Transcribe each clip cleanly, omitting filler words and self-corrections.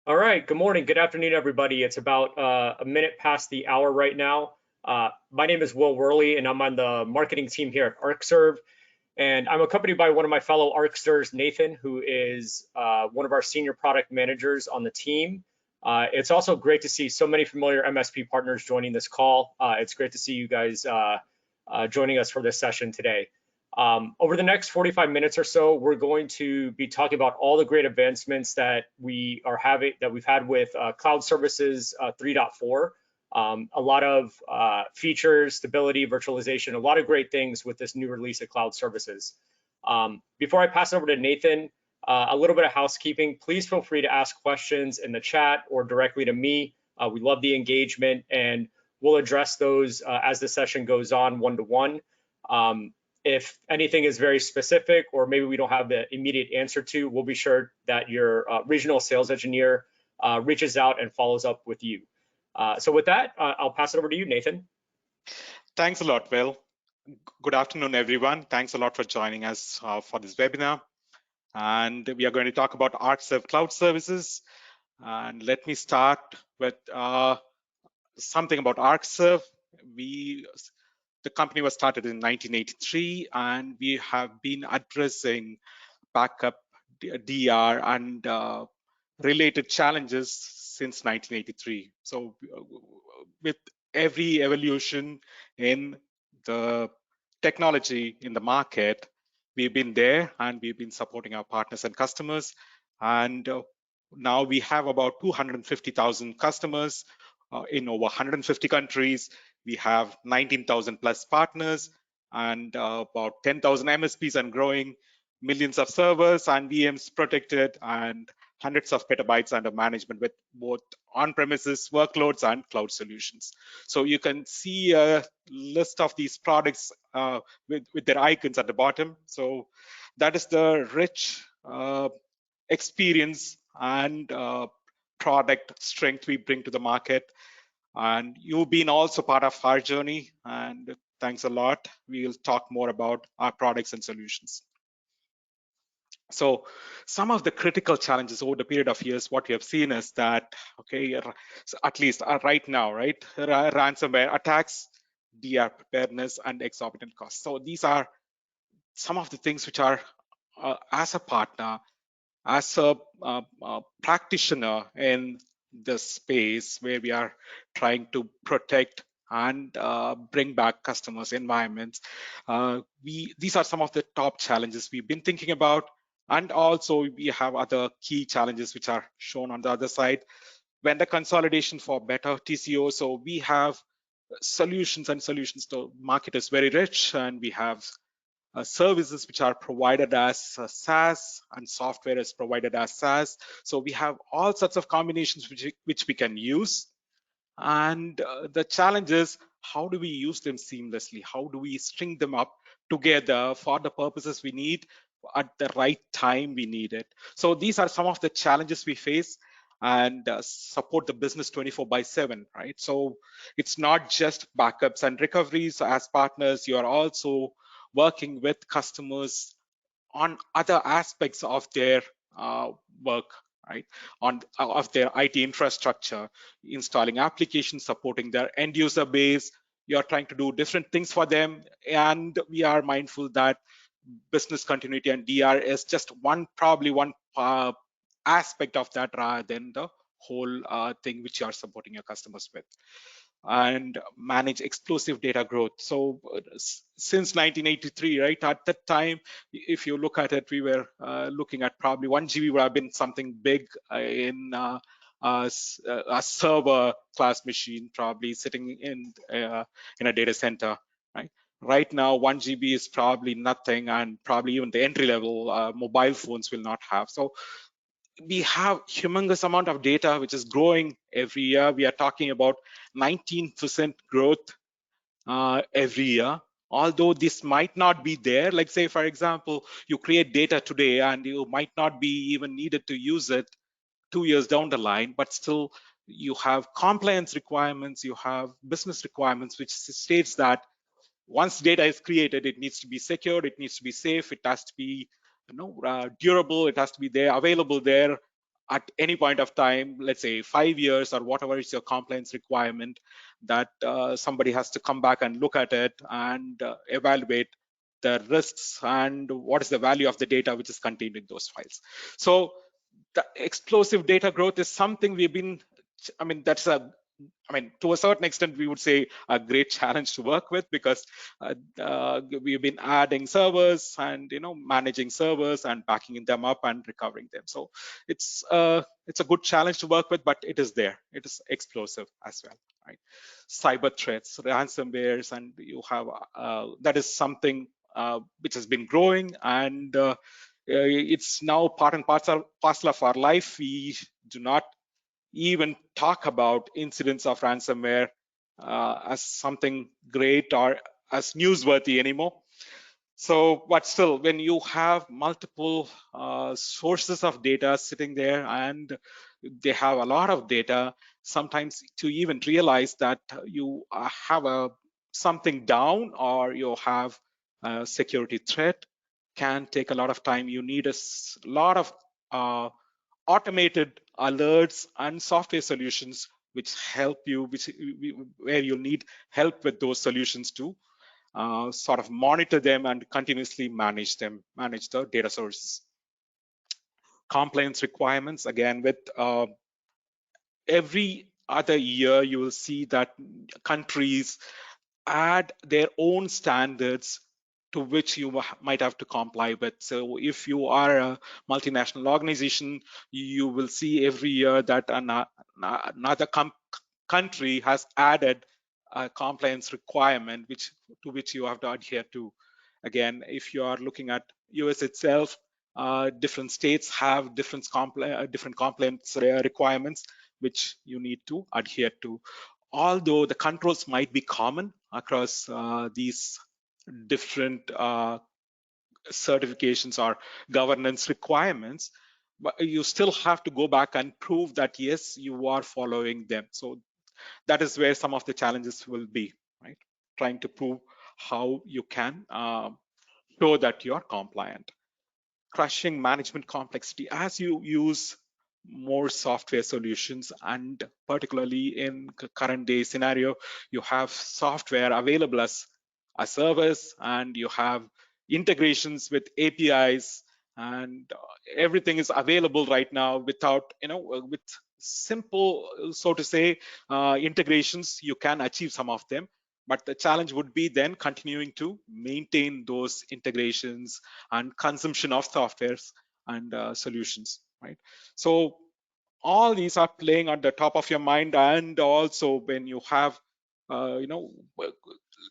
All right, good morning, good afternoon, everybody. It's about a minute past the hour right now. My name is Will Worley, and I'm on the marketing team here at Arcserve. And I'm accompanied by one of my fellow Arcsters, Nathan, who is one of our senior product managers on the team. It's also great to see so many familiar MSP partners joining this call. It's great to see you guys joining us for this session today. Over the next 45 minutes or so, we're going to be talking about all the great advancements that we've had with Cloud Services 3.4. A lot of features, stability, virtualization, a lot of great things with this new release of Cloud Services. Before I pass it over to Nathan, a little bit of housekeeping. Please feel free to ask questions in the chat or directly to me. We love the engagement, and we'll address those as the session goes on one-to-one. If anything is very specific or maybe we don't have the immediate answer to, we'll be sure that your regional sales engineer reaches out and follows up with you. So with that, I'll pass it over to you, Nathan. Thanks a lot, Will. Good afternoon, everyone. Thanks a lot for joining us for this webinar. And we are going to talk about Arcserve Cloud Services. And let me start with something about Arcserve. The company was started in 1983, and we have been addressing backup, DR, and related challenges since 1983. So with every evolution in the technology in the market, we've been there and we've been supporting our partners and customers. And now we have about 250,000 customers in over 150 countries. We have 19,000 plus partners and about 10,000 MSPs and growing, millions of servers and VMs protected, and hundreds of petabytes under management with both on-premises workloads and cloud solutions. So you can see a list of these products with their icons at the bottom. So that is the rich experience and product strength we bring to the market. And you've been also part of our journey, and thanks a lot. We'll talk more about our products and solutions. So some of the critical challenges over the period of years, what we have seen is that, okay, so at least right now, right, ransomware attacks, DR preparedness, and exorbitant costs. So these are some of the things which are, as a partner, as a practitioner in the space where we are trying to protect and bring back customers' environments. These are some of the top challenges we've been thinking about. And also we have other key challenges which are shown on the other side. Vendor consolidation for better TCO. So we have solutions and solutions. The market is very rich, and we have services which are provided as SaaS, and software is provided as SaaS. So we have all sorts of combinations which we can use. And the challenge is, how do we use them seamlessly? How do we string them up together for the purposes we need at the right time we need it? So these are some of the challenges we face, and support the business 24/7, right? So it's not just backups and recoveries. As partners, you are also working with customers on other aspects of their work, right? Of their IT infrastructure, installing applications, supporting their end user base. You're trying to do different things for them, and we are mindful that business continuity and DR is just probably one aspect of that rather than the whole thing which you are supporting your customers with. And manage explosive data growth. So since 1983, right, at that time, if you look at it, we were looking at probably 1 GB would have been something big in a server class machine, probably sitting in a data center, right? Right now, 1 GB is probably nothing, and probably even the entry level mobile phones will not have. So we have humongous amount of data which is growing every year. We are talking about 19% growth every year. Although this might not be there, like say, for example, you create data today and you might not be even needed to use it 2 years down the line, but still you have compliance requirements, you have business requirements, which states that once data is created, it needs to be secured, it needs to be safe, it has to be durable, it has to be there, available there at any point of time, let's say 5 years or whatever is your compliance requirement, that somebody has to come back and look at it and evaluate the risks and what is the value of the data which is contained in those files. So the explosive data growth is something we've been, that's to a certain extent, we would say a great challenge to work with, because we've been adding servers and managing servers and backing them up and recovering them. So it's a good challenge to work with, but it is there. It is explosive as well, right? Cyber threats, ransomwares, and you have that is something which has been growing, and it's now part and parcel of our life. We do not even talk about incidents of ransomware as something great or as newsworthy anymore. So, but still, when you have multiple sources of data sitting there and they have a lot of data, sometimes to even realize that you have something down or you have a security threat can take a lot of time. You need a lot of automated alerts and software solutions which help you, where you'll need help with those solutions to sort of monitor them and continuously manage the data sources. Compliance requirements, again, with every other year, you will see that countries add their own standards to which you might have to comply with. So if you are a multinational organization, you will see every year that another country has added a compliance requirement to which you have to adhere to. Again, if you are looking at US itself, different states have different compliance requirements which you need to adhere to. Although the controls might be common across these different certifications or governance requirements, but you still have to go back and prove that yes, you are following them. So that is where some of the challenges will be, right? Trying to prove how you can show that you are compliant. Crushing management complexity as you use more software solutions, and particularly in current day scenario, you have software available as a service and you have integrations with APIs, and everything is available right now without with simple, so to say, integrations. You can achieve some of them, but the challenge would be then continuing to maintain those integrations and consumption of softwares and solutions, right? So all these are playing on the top of your mind, and also when you have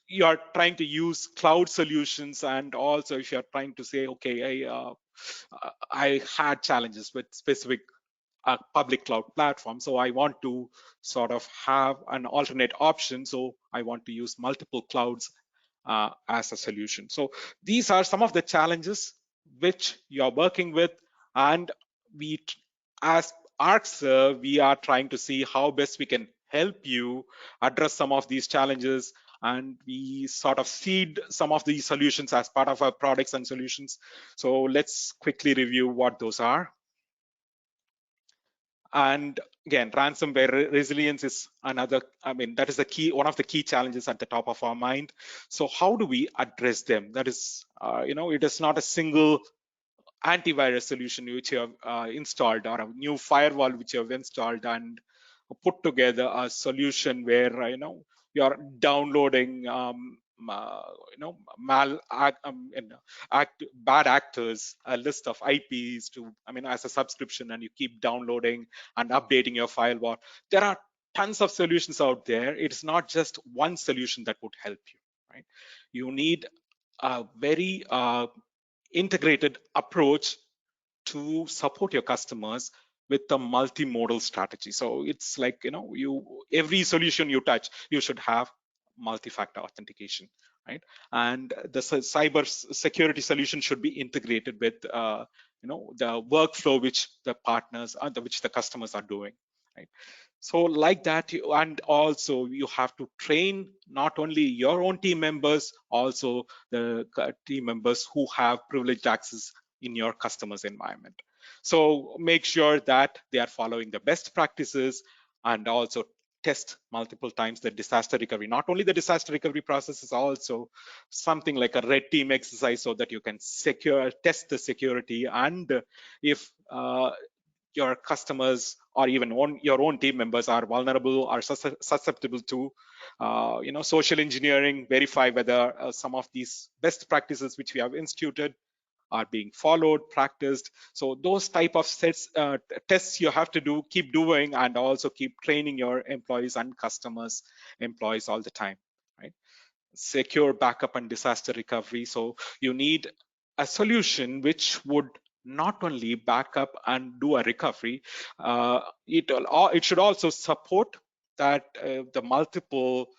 you are trying to use cloud solutions, and also if you're trying to say, okay, I had challenges with specific public cloud platform, so I want to sort of have an alternate option, so I want to use multiple clouds as a solution. So these are some of the challenges which you are working with, and we, as Arcserve, we are trying to see how best we can help you address some of these challenges, and we sort of seed some of these solutions as part of our products and solutions. So let's quickly review what those are. And again, ransomware resilience is another, that is the key, one of the key challenges at the top of our mind. So how do we address them? That is, it is not a single antivirus solution which you have installed, or a new firewall which you have installed and put together a solution where you're downloading bad actors, a list of IPs to as a subscription, and you keep downloading and updating your firewall. There are tons of solutions out there. It's not just one solution that would help you, right? You need a very integrated approach to support your customers with a multimodal strategy. So it's like, every solution you touch, you should have multi-factor authentication, right? And the cyber security solution should be integrated with, the workflow which the partners, which the customers are doing, right? So like that, and also you have to train not only your own team members, also the team members who have privileged access in your customer's environment. So make sure that they are following the best practices, and also test multiple times the disaster recovery. Not only the disaster recovery process, is also something like a red team exercise, so that you can test the security. And if your customers or even your own team members are vulnerable or susceptible to social engineering, verify whether some of these best practices which we have instituted are being followed, practiced. So those type of tests you have to keep doing, and also keep training your employees and employees all the time, right? Secure backup and disaster recovery. So you need a solution which would not only back up and do a recovery, it should also support that the multiple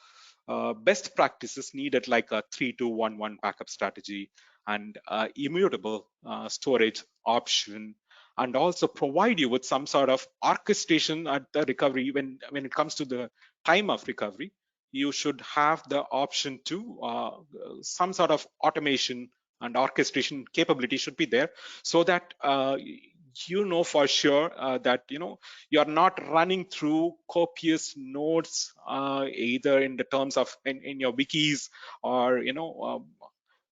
best practices needed, like a 3-2-1-1 backup strategy, and immutable storage option, and also provide you with some sort of orchestration at the recovery. When it comes to the time of recovery, you should have the option to some sort of automation and orchestration capability should be there, so that for sure that you're not running through copious nodes, either in the terms of in your wikis, or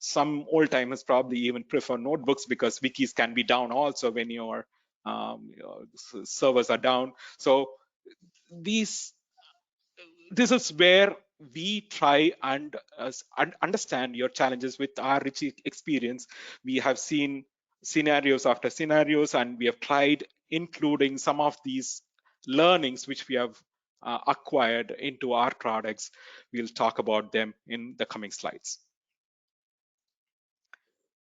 some old timers probably even prefer notebooks, because wikis can be down also when your servers are down. So this is where we try and understand your challenges. With our rich experience, we have seen scenarios after scenarios, and we have tried including some of these learnings which we have acquired into our products. We'll talk about them in the coming slides.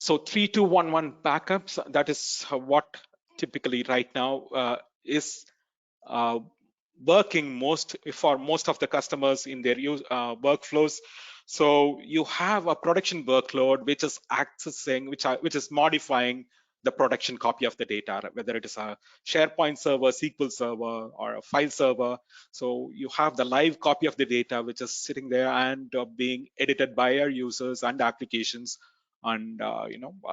So 3-2-1-1 backups, that is what typically right now is working for most of the customers in their workflows. So you have a production workload which is accessing, which is modifying the production copy of the data, whether it is a SharePoint server, SQL server, or a file server. So you have the live copy of the data which is sitting there and being edited by our users and applications. And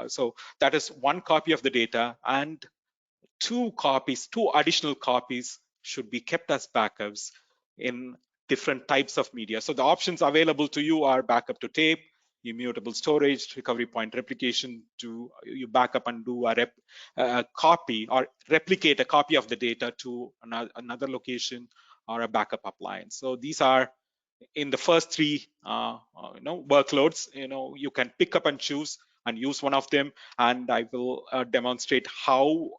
so that is one copy of the data, and two additional copies should be kept as backups in different types of media. So the options available to you are backup to tape, immutable storage, recovery point replication, to you backup and do a copy or replicate a copy of the data to another location, or a backup appliance. So these are in the first three workloads. You can pick up and choose and use one of them, and I will demonstrate how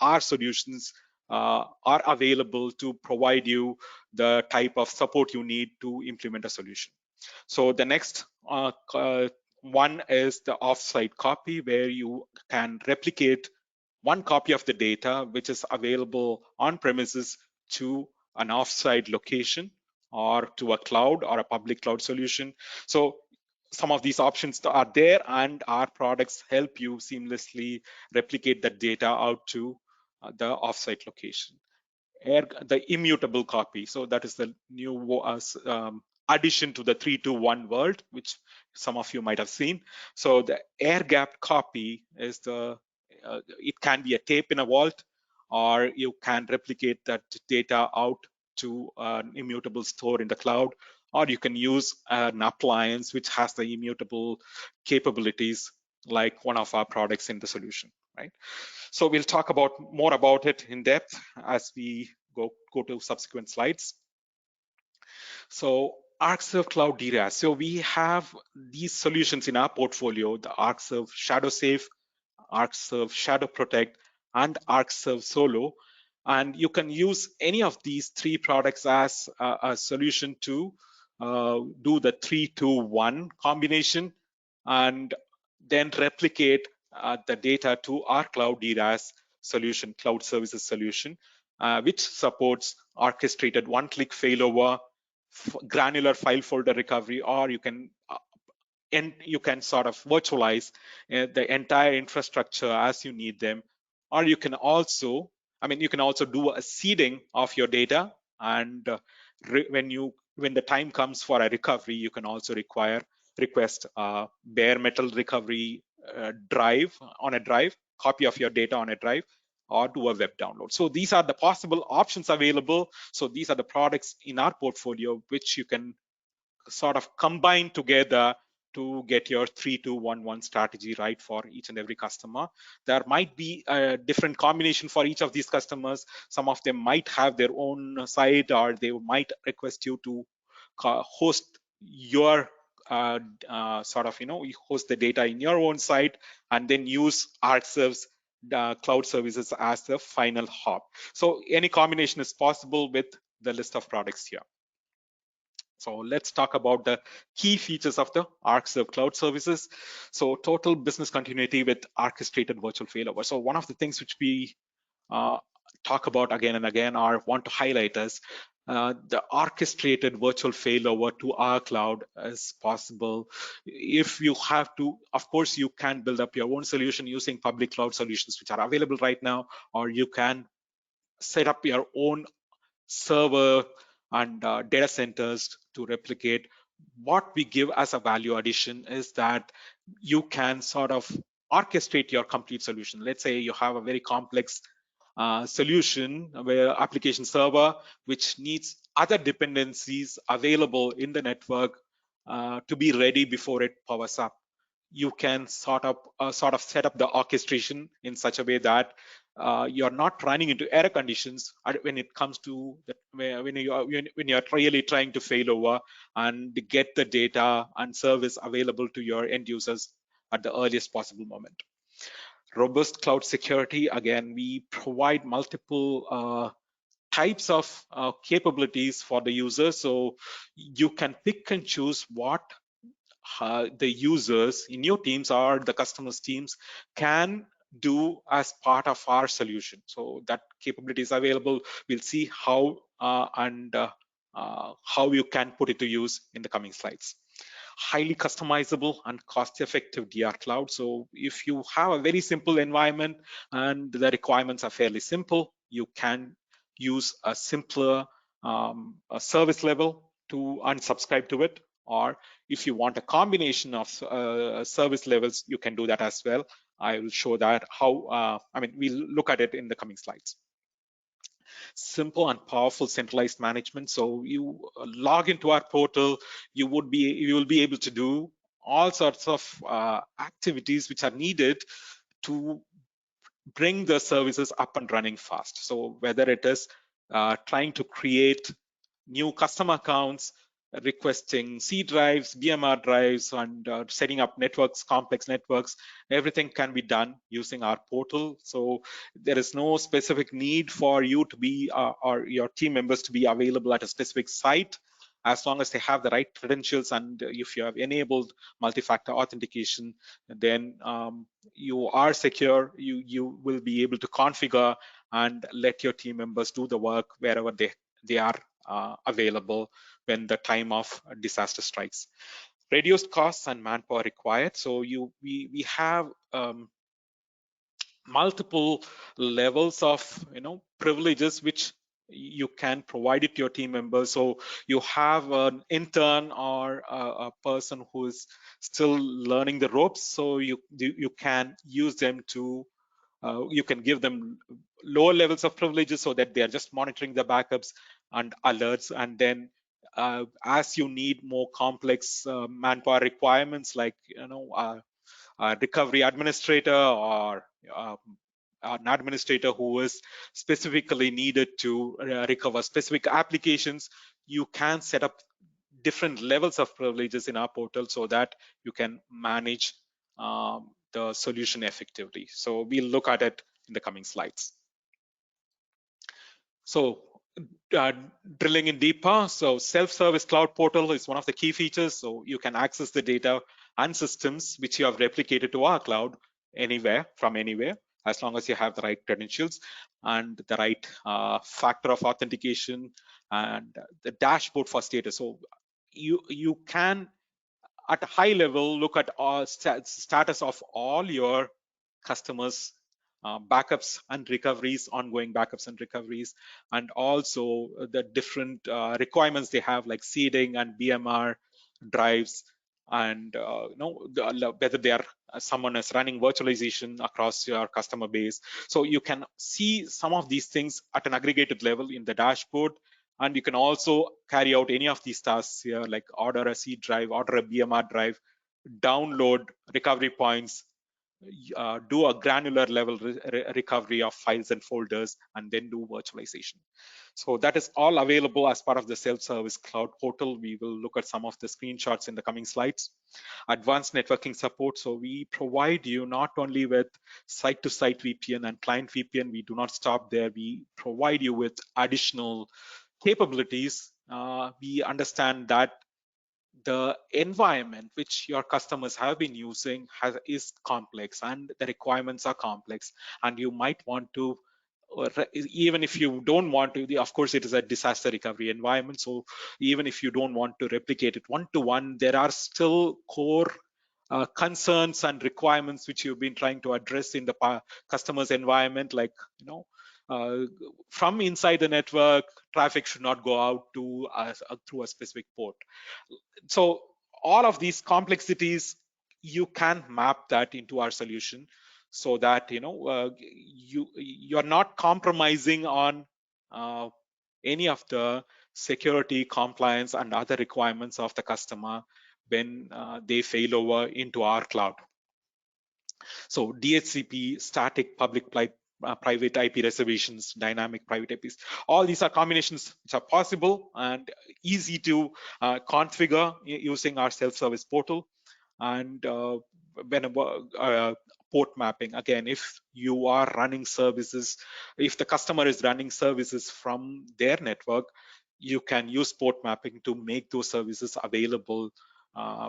our solutions are available to provide you the type of support you need to implement a solution. So the next one is the offsite copy, where you can replicate one copy of the data which is available on premises to an offsite location, or to a cloud or a public cloud solution. So some of these options are there, and our products help you seamlessly replicate that data out to the offsite location. The immutable copy. So that is the new addition to the 3-2-1 world, which some of you might have seen. So the air-gapped copy is it can be a tape in a vault, or you can replicate that data out to an immutable store in the cloud, or you can use an appliance which has the immutable capabilities, like one of our products in the solution, right? So we'll talk more about it in depth as we go to subsequent slides. So Arcserve Cloud DRaaS. So we have these solutions in our portfolio: the Arcserve ShadowSafe, Arcserve ShadowProtect, and Arcserve Solo. And you can use any of these three products as a solution to do the 3-2-1 combination, and then replicate the data to our Cloud DRaaS solution, Cloud Services solution, which supports orchestrated one-click failover, granular file folder recovery, or you can sort of virtualize the entire infrastructure as you need them. Or you can also, do a seeding of your data, and when the time comes for a recovery, you can also request bare metal recovery copy of your data on a drive, or do a web download. So these are the possible options available. So these are the products in our portfolio which you can sort of combine together to get your 3-2-1-1 strategy right for each and every customer. There might be a different combination for each of these customers. Some of them might have their own site, or they might request you to host your sort of, you host the data in your own site and then use Arcserve's cloud services as the final hop. So any combination is possible with the list of products here. So let's talk about the key features of the Arcserve Cloud Services. So total business continuity with orchestrated virtual failover. So one of the things which we talk about again and again or want to highlight is the orchestrated virtual failover to our cloud is possible. If you have to, of course, you can build up your own solution using public cloud solutions which are available right now, or you can set up your own server and data centers to replicate. What we give as a value addition is that you can sort of orchestrate your complete solution. Let's say you have a very complex solution where application server which needs other dependencies available in the network to be ready before it powers up. You can sort of set up the orchestration in such a way that you're not running into error conditions when it comes to when you're really trying to fail over and get the data and service available to your end users at the earliest possible moment. Robust cloud security, again, we provide multiple types of capabilities for the user, so you can pick and choose what the users in your teams or the customers teams can do as part of our solution. So that capability is available. We'll see how and how you can put it to use in the coming slides. Highly customizable and cost-effective DR cloud. So if you have a very simple environment and the requirements are fairly simple, you can use a simpler a service level to unsubscribe to it. Or if you want a combination of service levels, you can do that as well. I will show that how, we'll look at it in the coming slides. Simple and powerful centralized management. So you log into our portal, you will be able to do all sorts of activities which are needed to bring the services up and running fast. So whether it is trying to create new customer accounts, requesting C drives, BMR drives, and setting up networks, complex networks, everything can be done using our portal. So there is no specific need for you to be or your team members to be available at a specific site, as long as they have the right credentials. And if you have enabled multi-factor authentication, then you are secure. You will be able to configure and let your team members do the work wherever they are available when the time of disaster strikes. Reduced costs and manpower required. So we have multiple levels of privileges which you can provide it to your team members. So you have an intern or a person who is still learning the ropes, so you can use them to you can give them lower levels of privileges so that they are just monitoring the backups and alerts. And then as you need more complex manpower requirements, like a recovery administrator or an administrator who is specifically needed to recover specific applications, you can set up different levels of privileges in our portal so that you can manage the solution effectively. So we'll look at it in the coming slides. So drilling in deeper, so self-service cloud portal is one of the key features. So you can access the data and systems which you have replicated to our cloud anywhere, from anywhere, as long as you have the right credentials and the right factor of authentication and the dashboard for status. So you can at a high level look at all status of all your customers backups and recoveries, ongoing backups and recoveries, and also the different requirements they have, like seeding and BMR drives, and whether they are someone is running virtualization across your customer base. So you can see some of these things at an aggregated level in the dashboard, and you can also carry out any of these tasks here, like order a C drive, order a BMR drive, download recovery points, do a granular level recovery of files and folders, and then do virtualization. So that is all available as part of the self-service cloud portal. We will look at some of the screenshots in the coming slides. Advanced networking support. So we provide you not only with site-to-site VPN and client VPN, we do not stop there. We provide you with additional capabilities. We understand that the environment which your customers have been using is complex, and the requirements are complex, and you might want to, even if you don't want to, of course it is a disaster recovery environment, so even if you don't want to replicate it one-to-one, there are still core concerns and requirements which you've been trying to address in the customer's environment, like uh, from inside the network, traffic should not go out to through a specific port. So all of these complexities, you can map that into our solution, so that you're not compromising on any of the security, compliance, and other requirements of the customer when they fail over into our cloud. So DHCP, static public private IP reservations, dynamic private IPs, all these are combinations which are possible and easy to configure using our self-service portal. And port mapping, again, if you are running services, if the customer is running services from their network, you can use port mapping to make those services available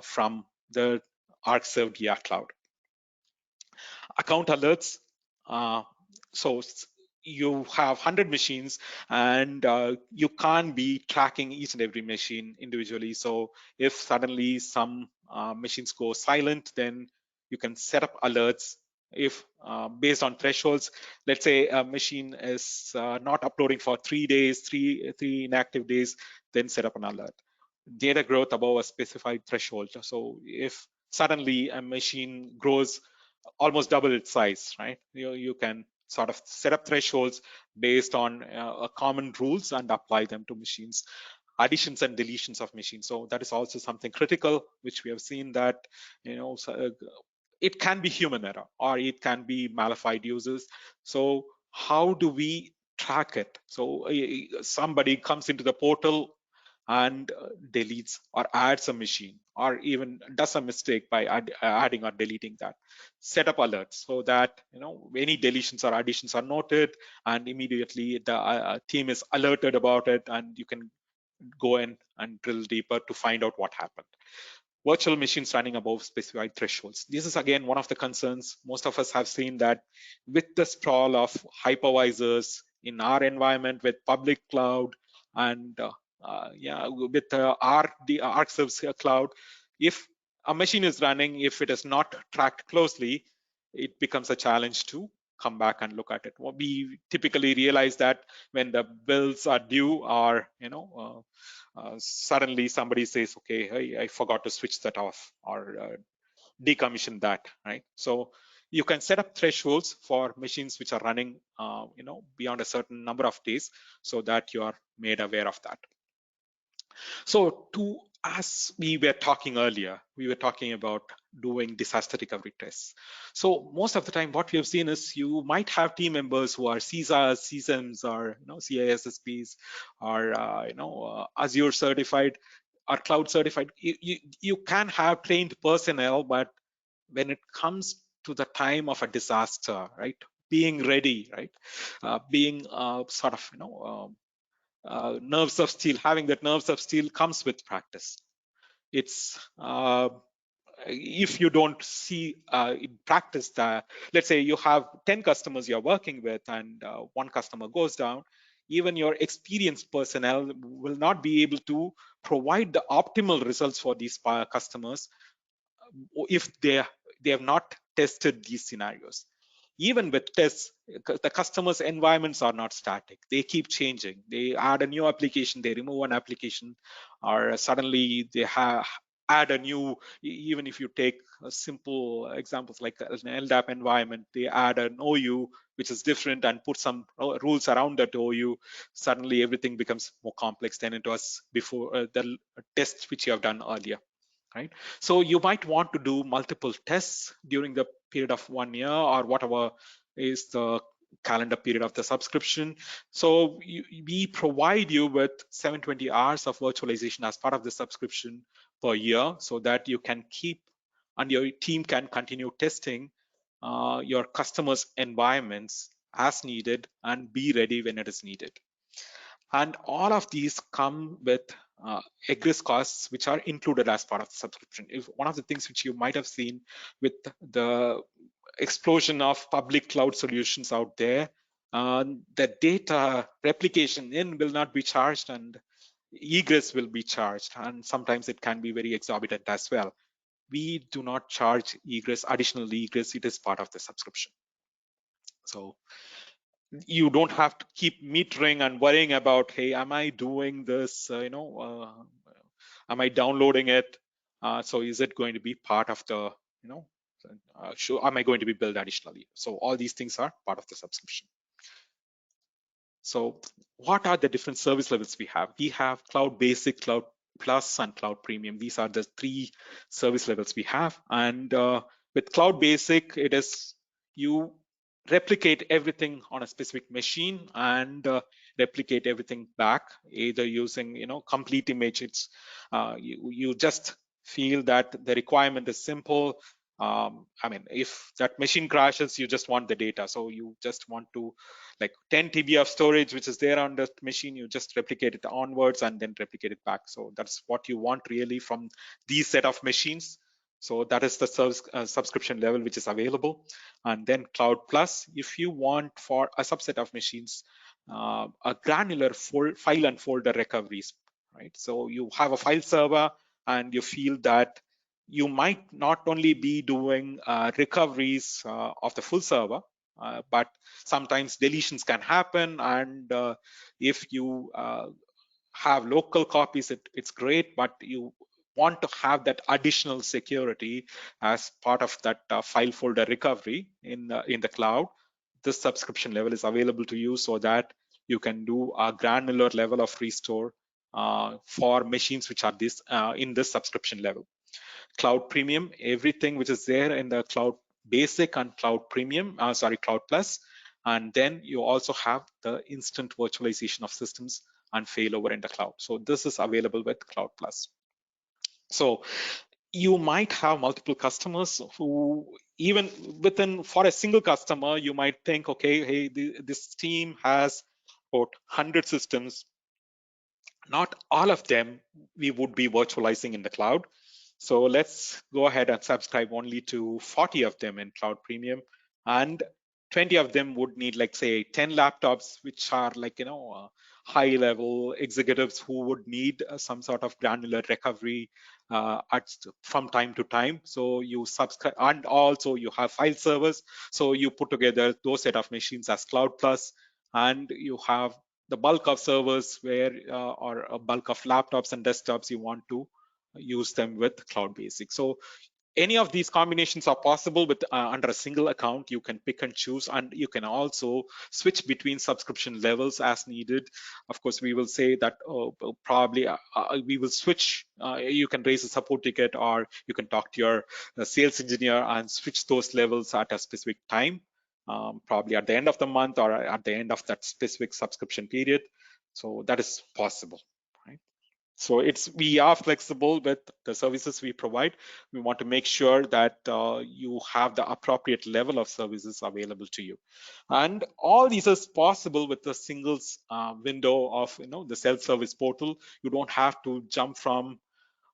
from the Arcserve DR Cloud. Account alerts. So you have 100 machines, and you can't be tracking each and every machine individually. So if suddenly some machines go silent, then you can set up alerts. If based on thresholds, let's say a machine is not uploading for 3 days, three inactive days, then set up an alert. Data growth above a specified threshold. So if suddenly a machine grows almost double its size, right? You can sort of set up thresholds based on common rules and apply them to machines. Additions and deletions of machines. So that is also something critical, which we have seen that, it can be human error or it can be malified users. So how do we track it? So somebody comes into the portal and deletes or adds a machine, or even does a mistake by adding or deleting that. Set up alerts so that any deletions or additions are noted, and immediately the team is alerted about it, and you can go in and drill deeper to find out what happened. Virtual machines running above specified thresholds. This is again one of the concerns. Most of us have seen that with the sprawl of hypervisors in our environment with public cloud and with the Arcserve Cloud, if a machine is running, if it is not tracked closely, it becomes a challenge to come back and look at it. We typically realize that when the bills are due, or suddenly somebody says, okay, hey, I forgot to switch that off, or decommission that, right? So you can set up thresholds for machines which are running beyond a certain number of days, so that you are made aware of that. So as we were talking earlier, we were talking about doing disaster recovery tests. So most of the time, what we have seen is you might have team members who are CISAs, CSIMs, or CISSPs, or Azure certified or cloud certified. You can have trained personnel, but when it comes to the time of a disaster, right, being ready, right, being sort of nerves of steel, having that nerves of steel comes with practice. It's if you don't see in practice that, let's say you have 10 customers you're working with, and one customer goes down, even your experienced personnel will not be able to provide the optimal results for these customers if they have not tested these scenarios. Even with tests, the customers' environments are not static. They keep changing. They add a new application, they remove an application, or suddenly they have add a new, even if you take simple examples like an LDAP environment, they add an OU which is different and put some rules around that OU, suddenly everything becomes more complex than it was before the test which you have done earlier. Right? So you might want to do multiple tests during the period of 1 year or whatever is the calendar period of the subscription. So we provide you with 720 hours of virtualization as part of the subscription per year, so that you can keep and your team can continue testing your customers' environments as needed and be ready when it is needed. And all of these come with egress costs, which are included as part of the subscription. If one of the things which you might have seen with the explosion of public cloud solutions out there, the data replication in will not be charged and egress will be charged, and sometimes it can be very exorbitant as well. We do not charge egress, additional egress. It is part of the subscription. So you don't have to keep metering and worrying about, hey, am I doing this? Am I downloading it? So is it going to be part of the, am I going to be billed additionally? So all these things are part of the subscription. So what are the different service levels we have? We have Cloud Basic, Cloud Plus, and Cloud Premium. These are the 3 service levels we have. And with Cloud Basic, it is you replicate everything on a specific machine and replicate everything back, either using complete image. It's you just feel that the requirement is simple. I mean, if that machine crashes, you just want the data. So you just want to, like 10 TB of storage, which is there on the machine, you just replicate it onwards and then replicate it back. So that's what you want really from these set of machines. So that is the subscription level which is available. And then Cloud Plus, if you want for a subset of machines, a granular file and folder recoveries, right? So you have a file server and you feel that you might not only be doing recoveries of the full server, but sometimes deletions can happen. And if you have local copies, it's great, but you want to have that additional security as part of that file folder recovery in the cloud. This subscription level is available to you so that you can do a granular level of restore for machines which are in this subscription level. Cloud Premium, everything which is there in the Cloud Basic and Cloud Premium, Cloud Plus. And then you also have the instant virtualization of systems and failover in the cloud. So this is available with Cloud Plus. So you might have multiple customers who, even for a single customer, you might think, okay, hey, this team has about 100 systems. Not all of them we would be virtualizing in the cloud. So let's go ahead and subscribe only to 40 of them in Cloud Premium, and 20 of them would need, like, say, 10 laptops, which are like, high level executives who would need some sort of granular recovery from time to time. So you subscribe, and also you have file servers. So you put together those set of machines as Cloud Plus, and you have the bulk of servers where or a bulk of laptops and desktops you want to use them with Cloud Basic. So any of these combinations are possible with under a single account. You can pick and choose, and you can also switch between subscription levels as needed. Of course, we will say that probably we will switch. You can raise a support ticket, or you can talk to your sales engineer and switch those levels at a specific time, probably at the end of the month or at the end of that specific subscription period. So that is possible, right? So we are flexible with the services we provide. We want to make sure that you have the appropriate level of services available to you. And all these is possible with the single window of the self-service portal. You don't have to jump from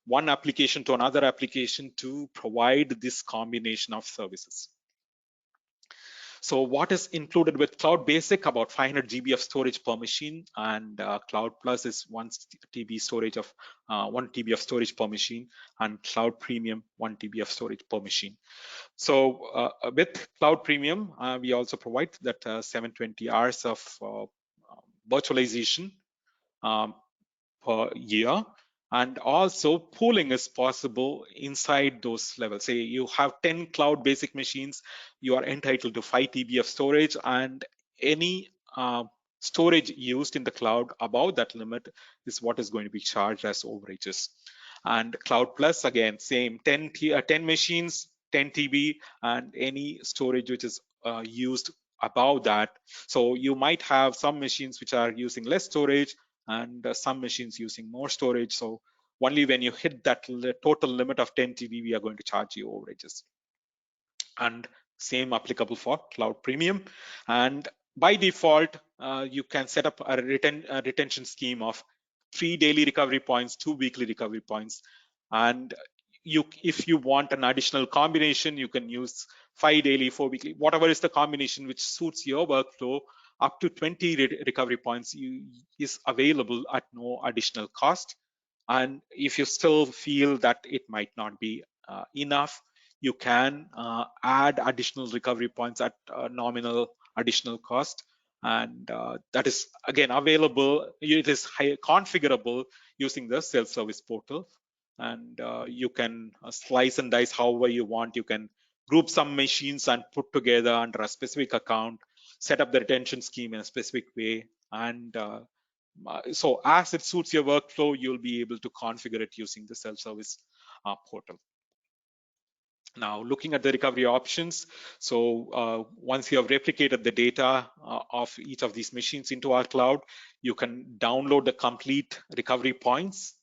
one application to another application to provide this combination of services. So what is included with Cloud Basic? About 500 GB of storage per machine, and Cloud Plus is 1 TB storage of 1 TB of storage per machine, and Cloud Premium 1 TB of storage per machine. So with Cloud Premium, we also provide that 720 hours of virtualization per year. And also pooling is possible inside those levels. Say you have 10 cloud basic machines, you are entitled to 5 TB of storage, and any storage used in the cloud above that limit is what is going to be charged as overages. And Cloud Plus, again, same 10 machines, 10 TB, and any storage which is used above that. So you might have some machines which are using less storage and some machines using more storage. So only when you hit that total limit of 10 TB, we are going to charge you overages. And same applicable for Cloud Premium. And by default, you can set up a retention scheme of 3 daily recovery points, 2 weekly recovery points. And if you want an additional combination, you can use 5 daily, 4 weekly, whatever is the combination which suits your workflow. Up to 20 recovery points is available at no additional cost. And if you still feel that it might not be enough, you can add additional recovery points at nominal additional cost. And that is again available. It is configurable using the self-service portal. And you can slice and dice however you want. You can group some machines and put together under a specific account, set up the retention scheme in a specific way. And so as it suits your workflow, you'll be able to configure it using the self-service portal. Now, looking at the recovery options, so once you have replicated the data of each of these machines into our cloud, you can download the complete recovery points.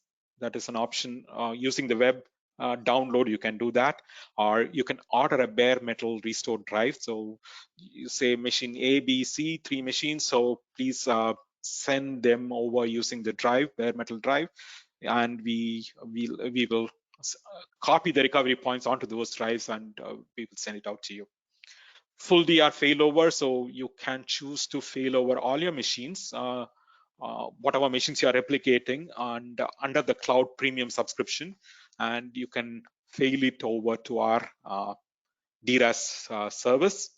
That is an option using the web download. You can do that, or you can order a bare metal restored drive. So you say machine A, B, C, 3 machines. So please send them over using the drive, bare metal drive, and we will copy the recovery points onto those drives, and we will send it out to you. Full DR failover, so you can choose to fail over all your machines, whatever machines you are replicating, and under the Cloud Premium subscription, and you can fail it over to our DRaaS service.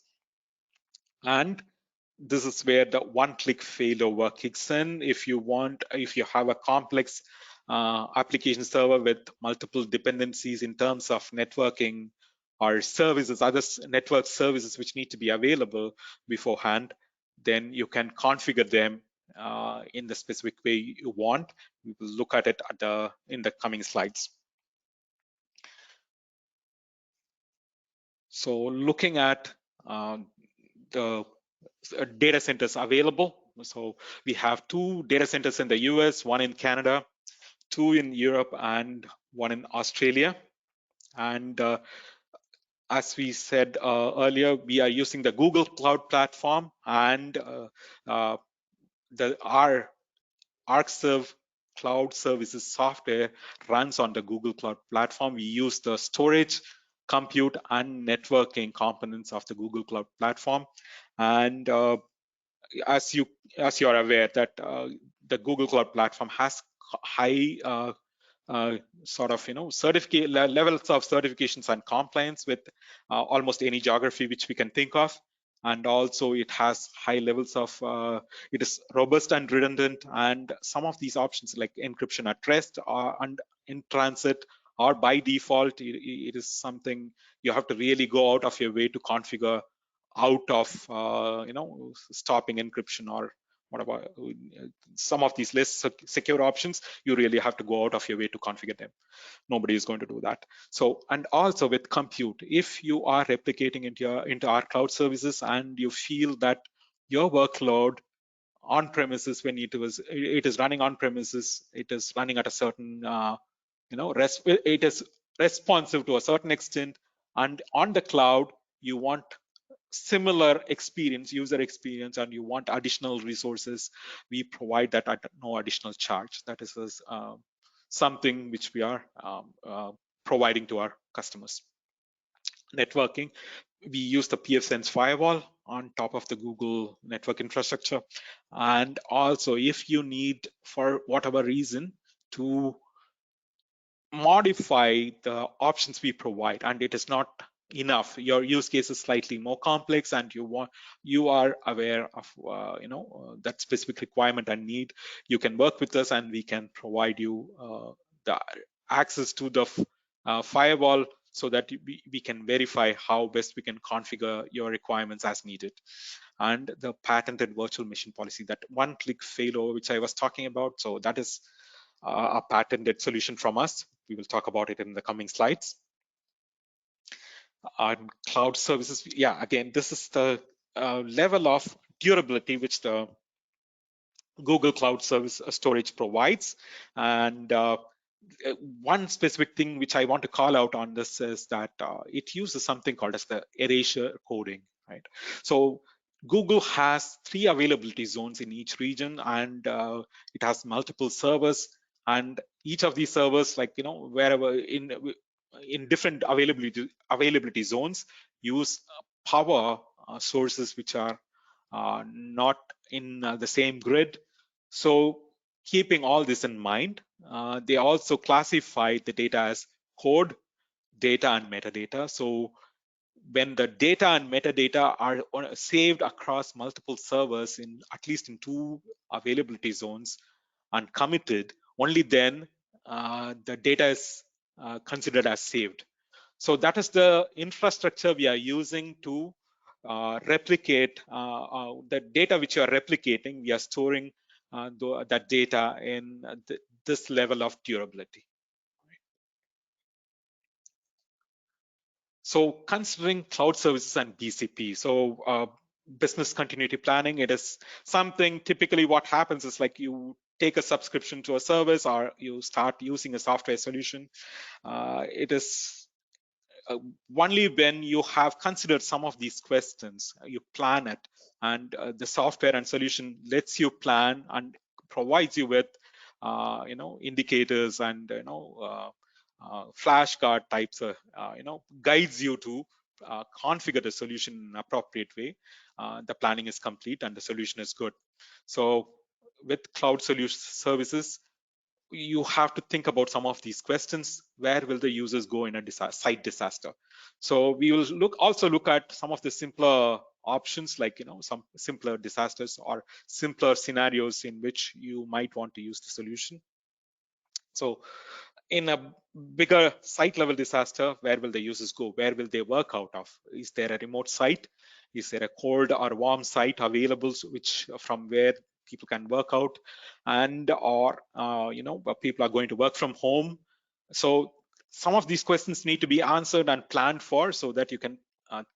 And this is where the one-click failover kicks in. If you have a complex application server with multiple dependencies in terms of networking or services, other network services which need to be available beforehand, then you can configure them in the specific way you want. We will look at it in the coming slides. So looking at the data centers available. So we have 2 data centers in the US, 1 in Canada, 2 in Europe, and 1 in Australia. And as we said earlier, we are using the Google Cloud Platform, and our Arcserve Cloud Services software runs on the Google Cloud Platform. We use the storage, compute, and networking components of the Google Cloud Platform. And as you are aware that the Google Cloud Platform has high sort of levels of certifications and compliance with almost any geography which we can think of, and also it has high levels of it is robust and redundant, and some of these options like encryption at rest and in transit or by default, it is something you have to really go out of your way to configure out of stopping encryption or whatever. Some of these less secure options, you really have to go out of your way to configure them. Nobody is going to do that. So, and also with compute, if you are replicating into our cloud services and you feel that your workload on premises, when it is running on premises, it is running at a certain it is responsive to a certain extent, and on the cloud you want similar user experience, and you want additional resources, we provide that at no additional charge. That is something which we are providing to our customers. Networking, we use the pfSense firewall on top of the Google network infrastructure. And also, if you need, for whatever reason, to modify the options we provide and it is not enough, your use case is slightly more complex, and you are aware of that specific requirement and need, you can work with us and we can provide you the access to the firewall, so that we can verify how best we can configure your requirements as needed. And the patented virtual machine policy, that one-click failover, which I was talking about. So that is a patented solution from us. We will talk about it in the coming slides. On cloud services, yeah, again, this is the level of durability which the Google Cloud Service Storage provides. And one specific thing which I want to call out on this is that it uses something called as the erasure coding, right? So Google has 3 availability zones in each region, and it has multiple servers, and each of these servers, like, wherever in different availability zones, use power sources which are not in the same grid. So keeping all this in mind, they also classify the data as code, data, and metadata. So when the data and metadata are saved across multiple servers in at least in 2 availability zones and committed, only then the data is considered as saved. So that is the infrastructure we are using to replicate the data which you are replicating. We are storing that data in this level of durability. So considering cloud services and BCP, so business continuity planning, it is something typically what happens is like you take a subscription to a service or you start using a software solution. It is only when you have considered some of these questions, you plan it, and the software and solution lets you plan and provides you with indicators and flashcard types of guides you to configure the solution in an appropriate way. The planning is complete and the solution is good. So with cloud solution services, you have to think about some of these questions. Where will the users go in a site disaster? So we will also look at some of the simpler options, like some simpler disasters or simpler scenarios in which you might want to use the solution. So in a bigger site level disaster, where will the users go? Where will they work out of? Is there a remote site? Is there a cold or warm site available, which from where people can work out? And or people are going to work from home. So some of these questions need to be answered and planned for, so that you can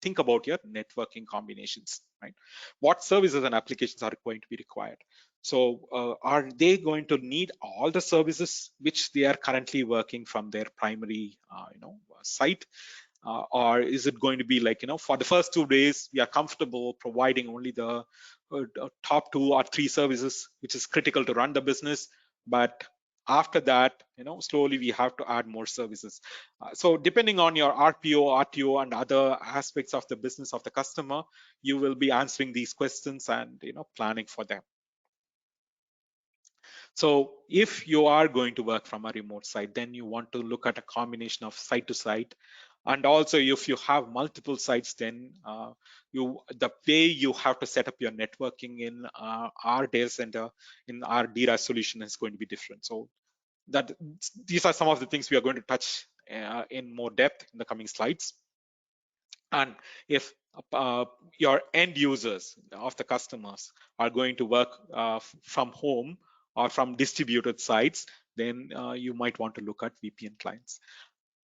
think about your networking combinations, right? What services and applications are going to be required? So are they going to need all the services which they are currently working from their primary site? Or is it going to be like, for the first 2 days, we are comfortable providing only the top 2 or 3 services, which is critical to run the business. But after that, slowly we have to add more services. So depending on your RPO, RTO, and other aspects of the business of the customer, you will be answering these questions and planning for them. So if you are going to work from a remote site, then you want to look at a combination of site to site. And also if you have multiple sites, then the way you have to set up your networking in our data center, in our DRaaS solution, is going to be different. So these are some of the things we are going to touch in more depth in the coming slides. And if your end users of the customers are going to work from home or from distributed sites, then you might want to look at VPN clients.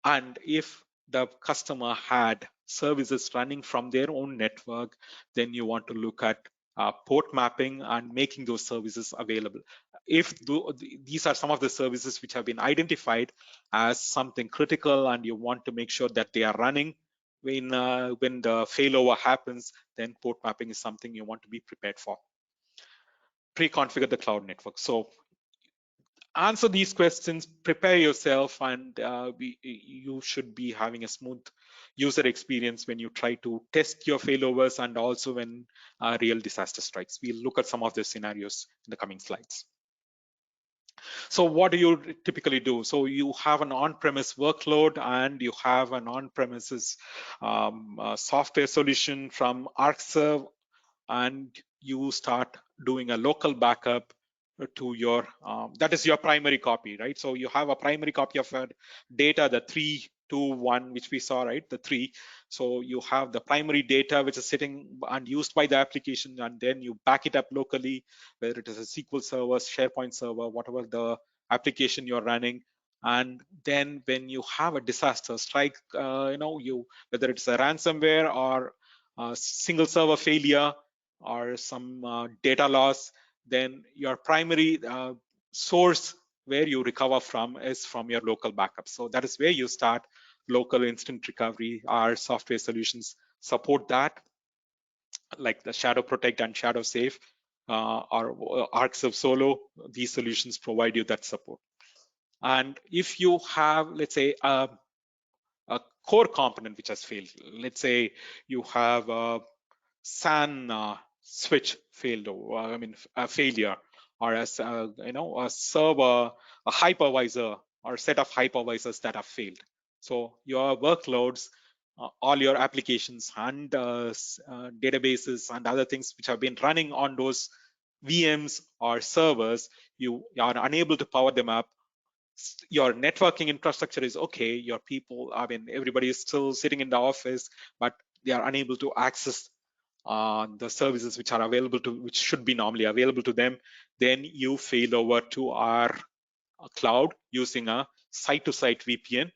And if the customer had services running from their own network, then you want to look at port mapping and making those services available. If these are some of the services which have been identified as something critical and you want to make sure that they are running when the failover happens, then port mapping is something you want to be prepared for. Pre-configure the cloud network. So answer these questions, prepare yourself, and you should be having a smooth user experience when you try to test your failovers, and also when real disaster strikes. We'll look at some of the scenarios in the coming slides. So what do you typically do? So you have an on-premise workload and you have an on-premises software solution from Arcserve, and you start doing a local backup to your that is your primary copy, right? So you have a primary copy of data, the 3, 2, 1, which we saw, right? The 3. So you have the primary data which is sitting and used by the application, and then you back it up locally, whether it is a SQL server, SharePoint server, whatever the application you're running. And then when you have a disaster strike, you, whether it's a ransomware or a single server failure or some data loss, then your primary source where you recover from is from your local backup. So that is where you start local instant recovery. Our software solutions support that, like the ShadowProtect and ShadowSafe, or Arcserve Solo. These solutions provide you that support. And if you have, let's say, a core component which has failed, let's say you have a SAN switch failed, a failure, or as a server, a hypervisor, or a set of hypervisors that have failed. So your workloads, all your applications and databases and other things which have been running on those VMs or servers, you are unable to power them up. Your networking infrastructure is okay. Your people, everybody is still sitting in the office, but they are unable to access the services which are available to, which should be normally available to them. Then you fail over to our cloud using a site-to-site VPN,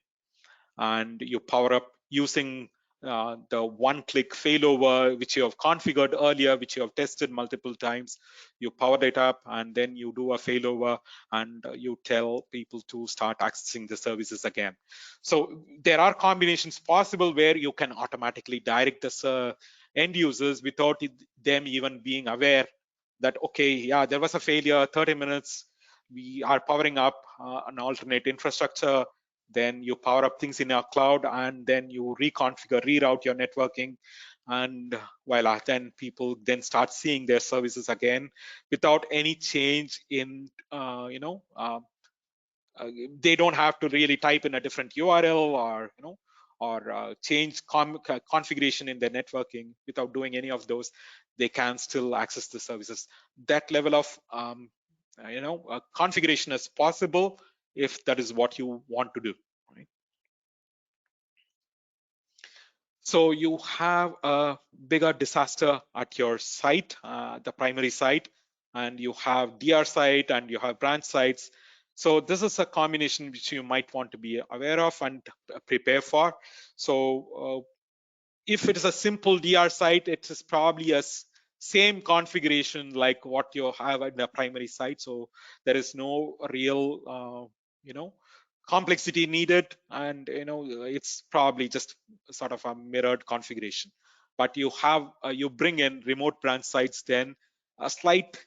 and you power up using the one-click failover, which you have configured earlier, which you have tested multiple times. You power it up, and then you do a failover, and you tell people to start accessing the services again. So there are combinations possible where you can automatically direct the end users without them even being aware that, okay, yeah, there was a failure, 30 minutes, we are powering up an alternate infrastructure. Then you power up things in our cloud, and then you reconfigure, reroute your networking, and voila, then people then start seeing their services again without any change in they don't have to really type in a different URL or change configuration in their networking. Without doing any of those, they can still access the services. That level of configuration is possible if that is what you want to do. Right? So you have a bigger disaster at your site, the primary site, and you have DR site and you have branch sites. So this is a combination which you might want to be aware of and prepare for. So if it is a simple DR site, it is probably a same configuration like what you have at the primary site. So there is no real, complexity needed, and it's probably just sort of a mirrored configuration. But you bring in remote branch sites, then a slight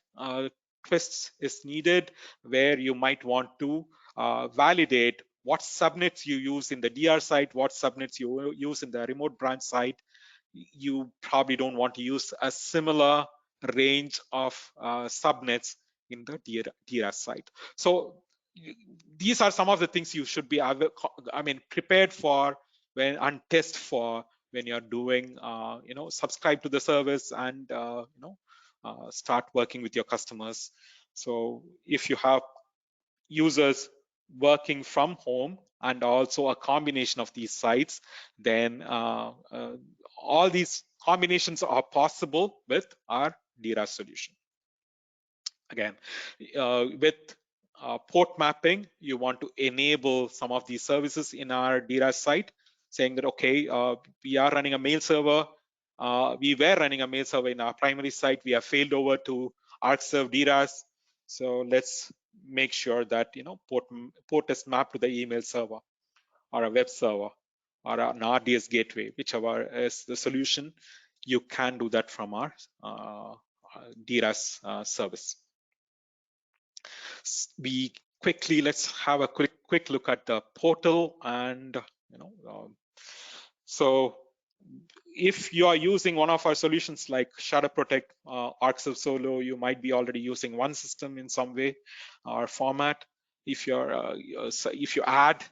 twist is needed, where you might want to validate what subnets you use in the DR site, what subnets you use in the remote branch site. You probably don't want to use a similar range of subnets in the DRaaS site. So these are some of the things you should be prepared for and test for when you're doing subscribe to the service and start working with your customers. So if you have users working from home and also a combination of these sites, then all these combinations are possible with our DRaaS solution. Again, with port mapping, you want to enable some of these services in our DRaaS site, saying that, okay, we are running a mail server. We were running a mail server in our primary site. We have failed over to Arcserve DRaaS. So let's make sure that port is mapped to the email server or a web server or an RDS gateway, whichever is the solution. You can do that from our DRaaS service. Let's have a quick look at the portal, and so if you are using one of our solutions like ShadowProtect, Arcserve Solo, you might be already using OneSystem in some way or format. If you add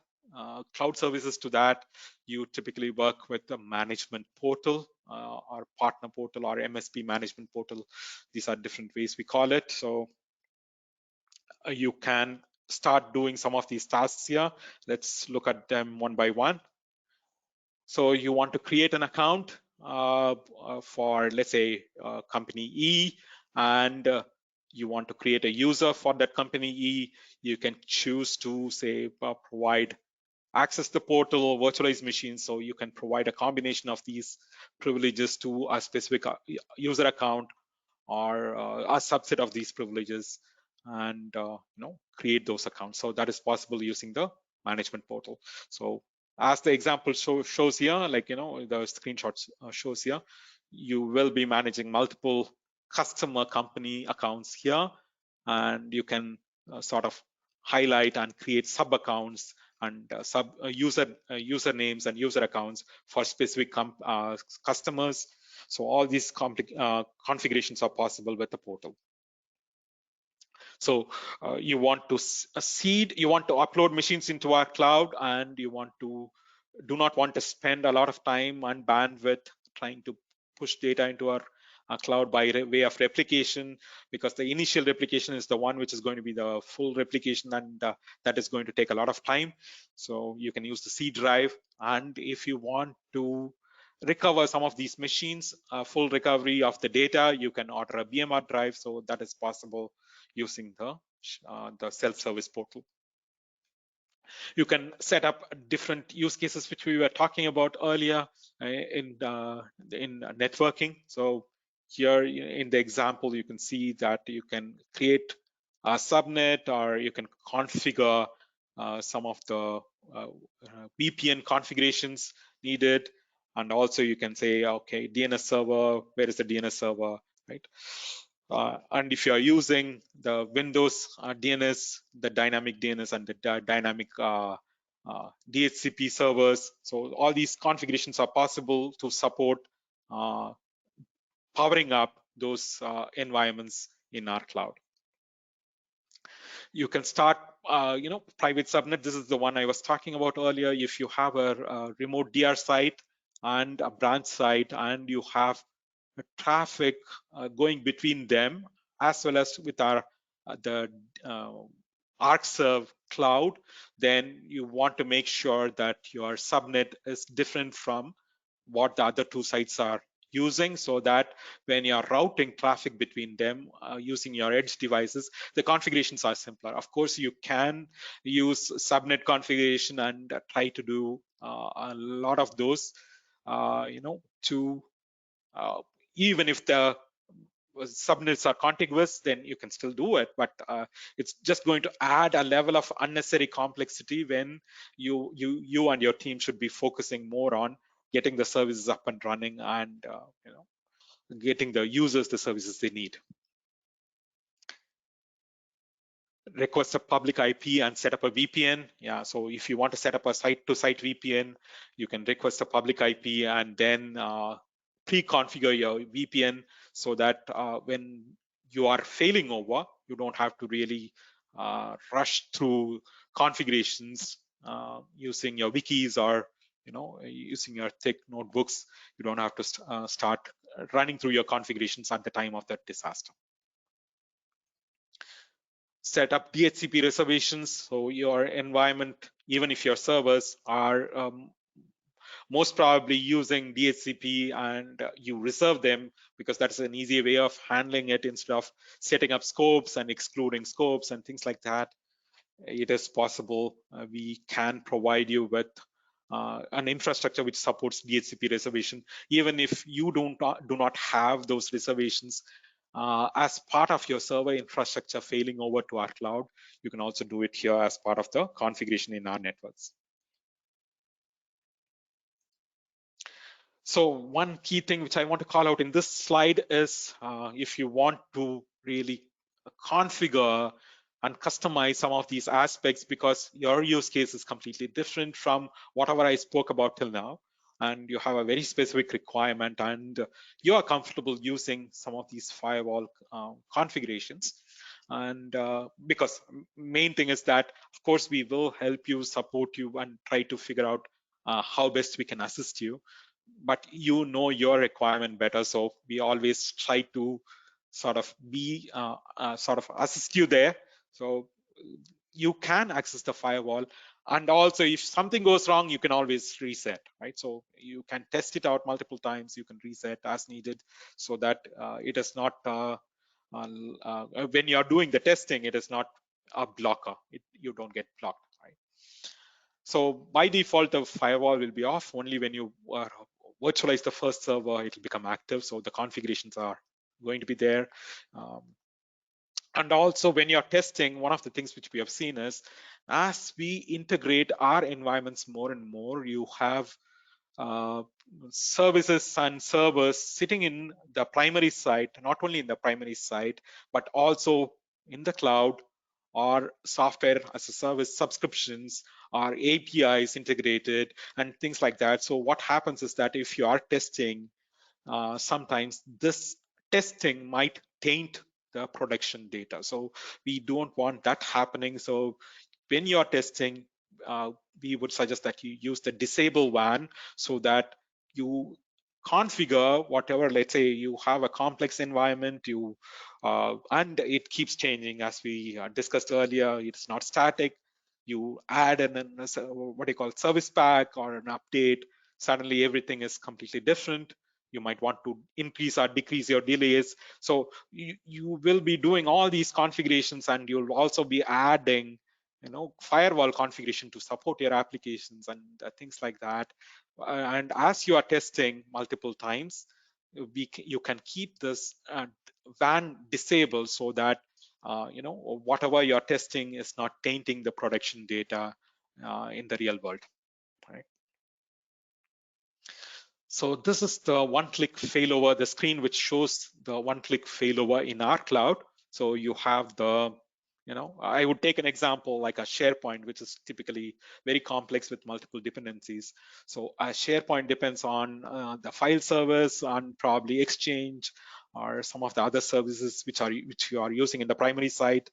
cloud services to that, you typically work with the management portal or partner portal or MSP management portal. These are different ways we call it. So you can start doing some of these tasks here. Let's look at them one by one. So you want to create an account for, let's say, company E, and you want to create a user for that company E. You can choose to say provide access the portal or virtualized machines, so you can provide a combination of these privileges to a specific user account or a subset of these privileges, and create those accounts. So that is possible using the management portal. So as the example shows here, like the screenshots shows here, you will be managing multiple customer company accounts here, and you can sort of highlight and create sub accounts and user names and user accounts for specific customers. So all these configurations are possible with the portal. So you want to seed, you want to upload machines into our cloud, and you do not want to spend a lot of time and bandwidth trying to push data into our cloud by way of replication, because the initial replication is the one which is going to be the full replication, and that is going to take a lot of time. So you can use the C drive, and if you want to recover some of these machines, full recovery of the data, you can order a BMR drive. So that is possible using the self-service portal. You can set up different use cases which we were talking about earlier in networking. So here in the example, you can see that you can create a subnet, or you can configure some of the VPN configurations needed. And also you can say, okay, DNS server, where is the DNS server, right? And if you are using the Windows DNS, the dynamic DNS and the dynamic DHCP servers, so all these configurations are possible to support powering up those environments in our cloud. You can start, private subnet. This is the one I was talking about earlier. If you have a remote DR site and a branch site, and you have traffic going between them, as well as with the Arcserve Cloud, then you want to make sure that your subnet is different from what the other two sites are using, so that when you're routing traffic between them using your edge devices, the configurations are simpler. Of course, you can use subnet configuration and try to do a lot of those, to even if the subnets are contiguous, then you can still do it, but it's just going to add a level of unnecessary complexity when you and your team should be focusing more on getting the services up and running, and getting the users the services they need. Request a public IP and set up a VPN. Yeah, so if you want to set up a site-to-site VPN, you can request a public IP and then pre-configure your VPN, so that when you are failing over, you don't have to really rush through configurations using your wikis or using your thick notebooks. You don't have to start running through your configurations at the time of that disaster. Set up DHCP reservations, so your environment, even if your servers are most probably using DHCP, and you reserve them, because that's an easy way of handling it instead of setting up scopes and excluding scopes and things like that. It is possible. We can provide you with an infrastructure which supports DHCP reservation, even if you do not have those reservations as part of your server infrastructure failing over to our cloud. You can also do it here as part of the configuration in our networks. So one key thing which I want to call out in this slide is if you want to really configure and customize some of these aspects, because your use case is completely different from whatever I spoke about till now, and you have a very specific requirement, and you are comfortable using some of these firewall configurations. And because main thing is that, of course, we will help you, support you, and try to figure out how best we can assist you. But you know your requirement better, so we always try to sort of be sort of assist you there. So you can access the firewall. And also, if something goes wrong, you can always reset, right? So you can test it out multiple times. You can reset as needed, so that it is not when you're doing the testing, it is not a blocker. You don't get blocked, right? So by default, the firewall will be off. Only when you virtualize the first server, it will become active. So the configurations are going to be there. And also, when you're testing, one of the things which we have seen is, as we integrate our environments more and more, you have services and servers sitting in the primary site, not only in the primary site, but also in the cloud, or software as a service subscriptions, or APIs integrated, and things like that. So what happens is that if you are testing, sometimes this testing might taint the production data. So we don't want that happening. So when you're testing, we would suggest that you use the disable WAN, so that you configure whatever. Let's say you have a complex environment, and it keeps changing, as we discussed earlier. It's not static. You add what do you call, service pack or an update. Suddenly everything is completely different. You might want to increase or decrease your delays. So you will be doing all these configurations, and you'll also be adding firewall configuration to support your applications and things like that. And as you are testing multiple times, you can keep this WAN disabled, so that whatever you're testing is not tainting the production data in the real world, right? So this is the one-click failover, the screen which shows the one-click failover in our cloud. So you have the, I would take an example like a SharePoint, which is typically very complex with multiple dependencies. So a SharePoint depends on the file service, and probably Exchange, or some of the other services which you are using in the primary site.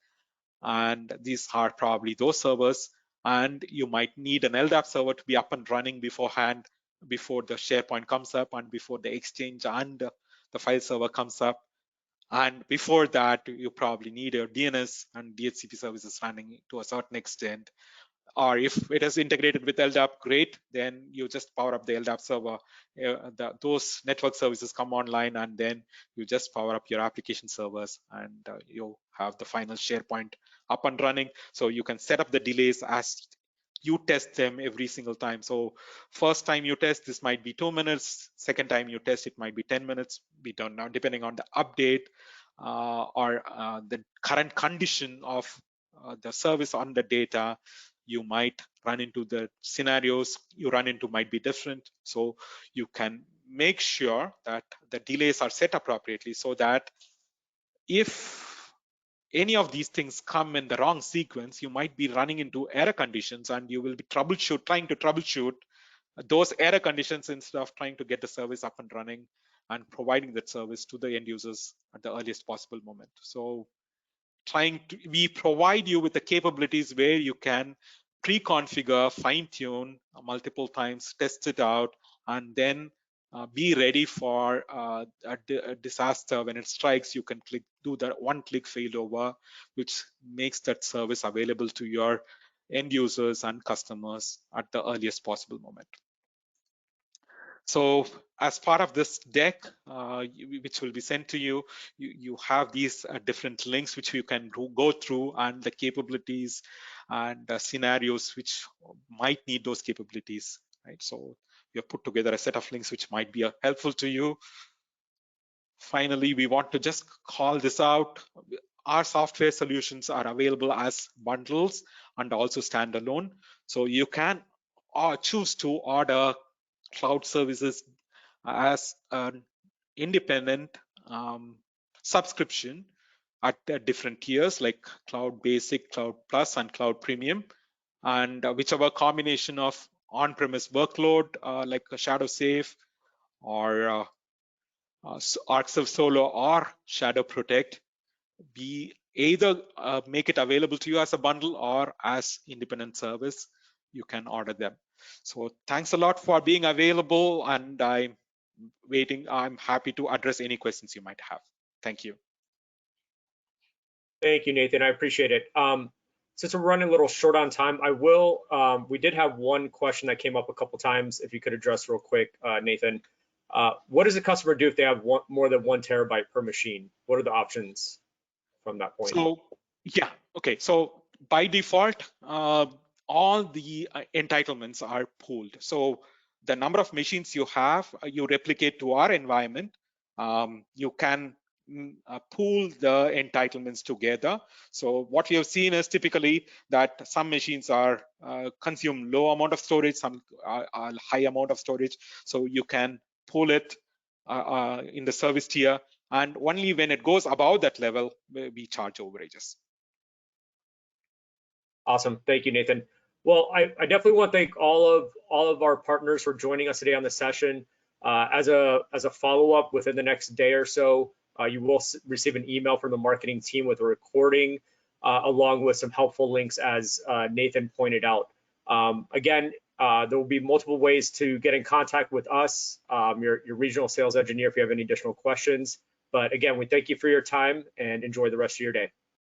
And these are probably those servers. And you might need an LDAP server to be up and running beforehand, before the SharePoint comes up, and before the Exchange and the file server comes up. And before that, you probably need your DNS and DHCP services running to a certain extent. Or if it is integrated with LDAP, great, then you just power up the LDAP server. Those network services come online, and then you just power up your application servers, and you have the final SharePoint up and running. So you can set up the delays as you test them every single time. So first time you test, this might be 2 minutes. Second time you test, it might be 10 minutes. We don't know, depending on the update or the current condition of the service on the data. You might run into the scenarios you run into might be different. So you can make sure that the delays are set appropriately, so that if any of these things come in the wrong sequence, you might be running into error conditions, and you will be trying to troubleshoot those error conditions, instead of trying to get the service up and running and providing that service to the end users at the earliest possible moment. So we provide you with the capabilities where you can pre-configure, fine-tune multiple times, test it out, and then be ready for a disaster. When it strikes, you can do the one-click failover, which makes that service available to your end users and customers at the earliest possible moment. So as part of this deck, which will be sent to you, you have these different links which you can go through, and the capabilities and scenarios which might need those capabilities, right? So we have put together a set of links which might be helpful to you. Finally, we want to just call this out. Our software solutions are available as bundles and also standalone. So you can choose to order cloud services as an independent subscription at different tiers, like Cloud Basic, Cloud Plus, and Cloud Premium. And whichever combination of on-premise workload, like a ShadowSafe or Arcserve Solo or ShadowProtect, we either make it available to you as a bundle or as independent service. You can order them. So thanks a lot for being available, and I'm happy to address any questions you might have. Thank you. Thank you, Nathan. I appreciate it. since we're running a little short on time, I will, we did have one question that came up a couple times, if you could address real quick, Nathan. What does a customer do if they have more than 1 terabyte per machine? What are the options from that point? So yeah, okay. So by default, all the entitlements are pooled. So the number of machines you have, you replicate to our environment. You can pool the entitlements together. So what we have seen is typically that some machines are consume low amount of storage, some are high amount of storage. So you can pool it in the service tier, and only when it goes above that level, we charge overages. Awesome, thank you, Nathan. Well, I definitely want to thank all of our partners for joining us today on the session. As a follow-up, within the next day or so, you will receive an email from the marketing team with a recording, along with some helpful links, as Nathan pointed out. Again, there will be multiple ways to get in contact with us, your regional sales engineer, if you have any additional questions. But again, we thank you for your time and enjoy the rest of your day.